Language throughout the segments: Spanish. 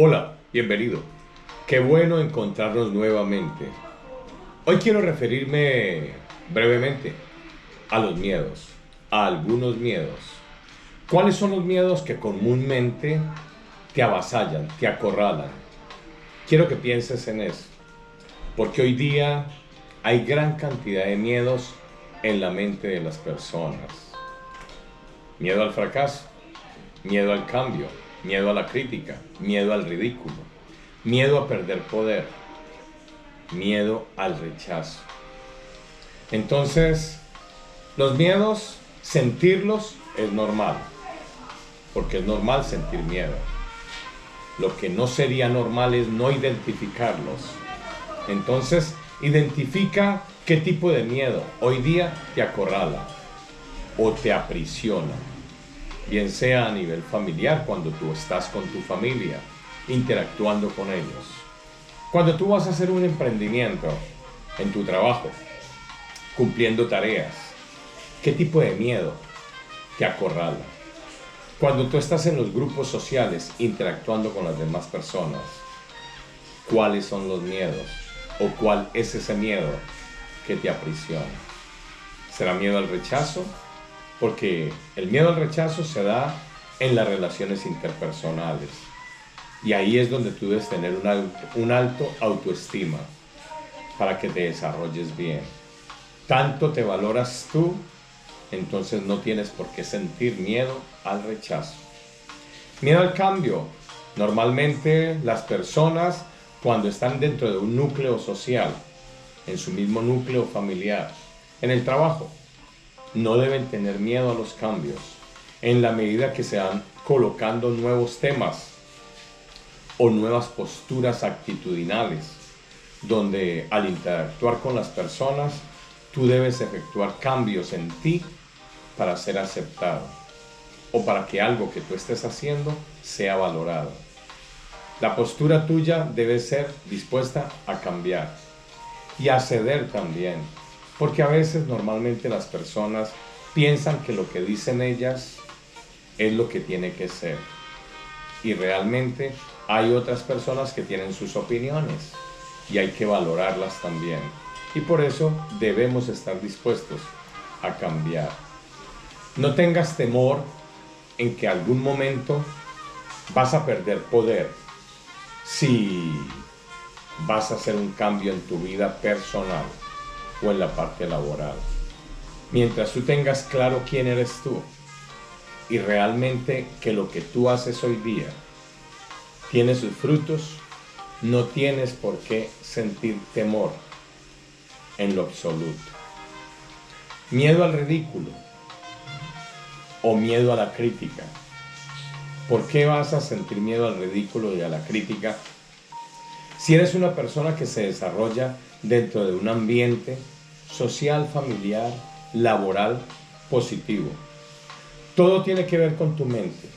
Hola, bienvenido. Qué bueno encontrarnos nuevamente. Hoy quiero referirme brevemente a los miedos, a algunos miedos. ¿Cuáles son los miedos que comúnmente te avasallan, te acorralan? Quiero que pienses en eso, porque hoy día hay gran cantidad de miedos en la mente de las personas. Miedo al fracaso, miedo al cambio, miedo a la crítica, miedo al ridículo, miedo a perder poder, miedo al rechazo. Entonces, los miedos, sentirlos es normal, porque es normal sentir miedo. Lo que no sería normal es no identificarlos. Entonces, identifica qué tipo de miedo hoy día te acorrala o te aprisiona. Bien sea a nivel familiar, cuando tú estás con tu familia, interactuando con ellos. Cuando tú vas a hacer un emprendimiento en tu trabajo, cumpliendo tareas, ¿qué tipo de miedo te acorrala? Cuando tú estás en los grupos sociales, interactuando con las demás personas, ¿cuáles son los miedos? ¿O cuál es ese miedo que te aprisiona? ¿Será miedo al rechazo? Porque el miedo al rechazo se da en las relaciones interpersonales. Y ahí es donde tú debes tener un alto autoestima para que te desarrolles bien. Tanto te valoras tú, entonces no tienes por qué sentir miedo al rechazo. Miedo al cambio. Normalmente las personas, cuando están dentro de un núcleo social, en su mismo núcleo familiar, en el trabajo, no deben tener miedo a los cambios, en la medida que se van colocando nuevos temas o nuevas posturas actitudinales, donde al interactuar con las personas, tú debes efectuar cambios en ti para ser aceptado o para que algo que tú estés haciendo sea valorado. La postura tuya debe ser dispuesta a cambiar y a ceder también. Porque a veces normalmente las personas piensan que lo que dicen ellas es lo que tiene que ser. Y realmente hay otras personas que tienen sus opiniones y hay que valorarlas también. Y por eso debemos estar dispuestos a cambiar. No tengas temor en que algún momento vas a perder poder si vas a hacer un cambio en tu vida personal o en la parte laboral. Mientras tú tengas claro quién eres tú y realmente que lo que tú haces hoy día tiene sus frutos, no tienes por qué sentir temor en lo absoluto. Miedo al ridículo o miedo a la crítica. ¿Por qué vas a sentir miedo al ridículo y a la crítica si eres una persona que se desarrolla dentro de un ambiente social, familiar, laboral, positivo? Todo tiene que ver con tu mente,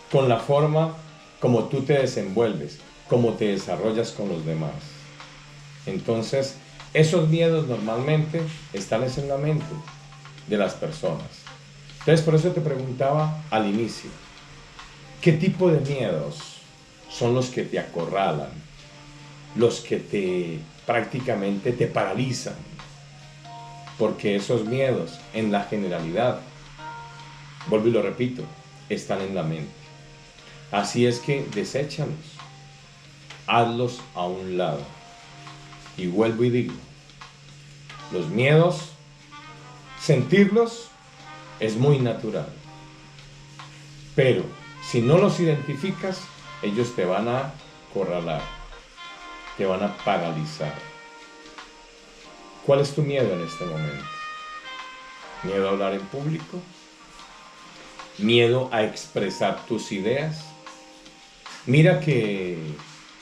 con la forma como tú te desenvuelves, cómo te desarrollas con los demás. Entonces, esos miedos normalmente están en la mente de las personas. Entonces, por eso te preguntaba al inicio, ¿qué tipo de miedos son los que te acorralan? Los que prácticamente te paralizan, porque esos miedos en la generalidad, vuelvo y lo repito, están en la mente. Así es que deséchalos, hazlos a un lado. Y vuelvo y digo, los miedos, sentirlos es muy natural, pero si no los identificas, ellos te van a acorralar, te van a paralizar. ¿Cuál es tu miedo en este momento? ¿Miedo a hablar en público? ¿Miedo a expresar tus ideas? Mira que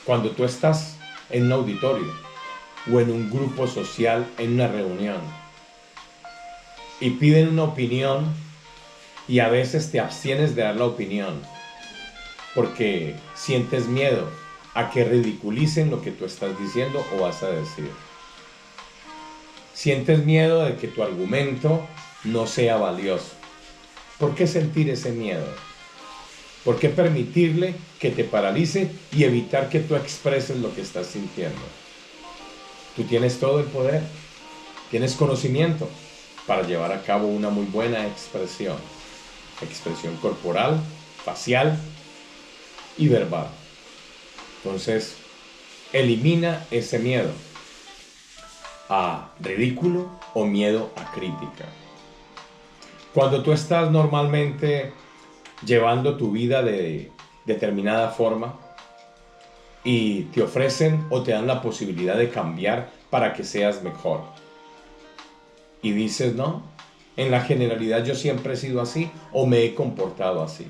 cuando tú estás en un auditorio o en un grupo social, en una reunión, y piden una opinión y a veces te abstienes de dar la opinión porque sientes miedo a que ridiculicen lo que tú estás diciendo o vas a decir. Sientes miedo de que tu argumento no sea valioso. ¿Por qué sentir ese miedo? ¿Por qué permitirle que te paralice y evitar que tú expreses lo que estás sintiendo? Tú tienes todo el poder, tienes conocimiento para llevar a cabo una muy buena expresión. Expresión corporal, facial y verbal. Entonces, elimina ese miedo a ridículo o miedo a crítica. Cuando tú estás normalmente llevando tu vida de determinada forma y te ofrecen o te dan la posibilidad de cambiar para que seas mejor, y dices, no, en la generalidad yo siempre he sido así o me he comportado así.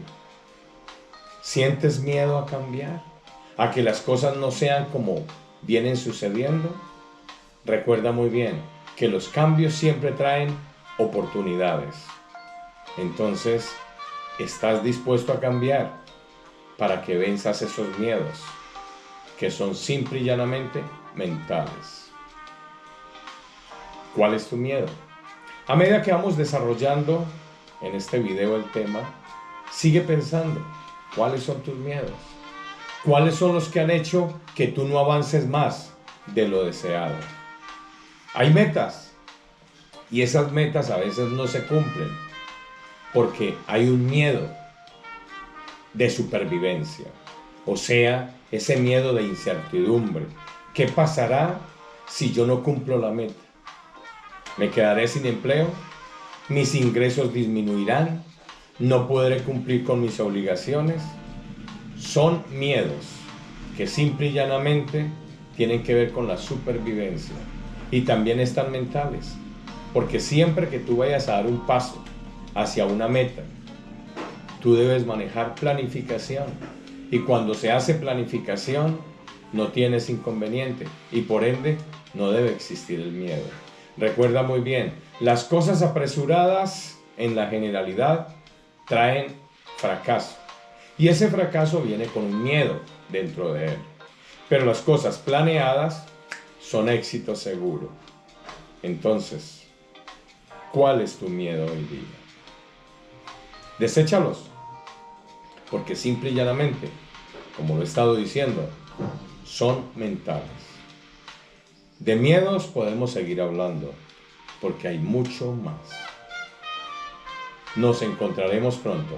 ¿Sientes miedo a cambiar? ¿A que las cosas no sean como vienen sucediendo? Recuerda muy bien que los cambios siempre traen oportunidades. Entonces, ¿estás dispuesto a cambiar para que venzas esos miedos que son simple y llanamente mentales? ¿Cuál es tu miedo? A medida que vamos desarrollando en este video el tema, sigue pensando, ¿cuáles son tus miedos? ¿Cuáles son los que han hecho que tú no avances más de lo deseado? Hay metas y esas metas a veces no se cumplen porque hay un miedo de supervivencia, o sea, ese miedo de incertidumbre. ¿Qué pasará si yo no cumplo la meta? ¿Me quedaré sin empleo? ¿Mis ingresos disminuirán? ¿No podré cumplir con mis obligaciones? Son miedos que simple y llanamente tienen que ver con la supervivencia y también están mentales, porque siempre que tú vayas a dar un paso hacia una meta, tú debes manejar planificación, y cuando se hace planificación no tienes inconveniente y por ende no debe existir el miedo. Recuerda muy bien, las cosas apresuradas en la generalidad traen fracaso, y ese fracaso viene con un miedo dentro de él, pero las cosas planeadas son éxito seguro. Entonces, ¿cuál es tu miedo hoy día? Deséchalos, porque simple y llanamente, como lo he estado diciendo, son mentales. De miedos podemos seguir hablando, porque hay mucho más. Nos encontraremos pronto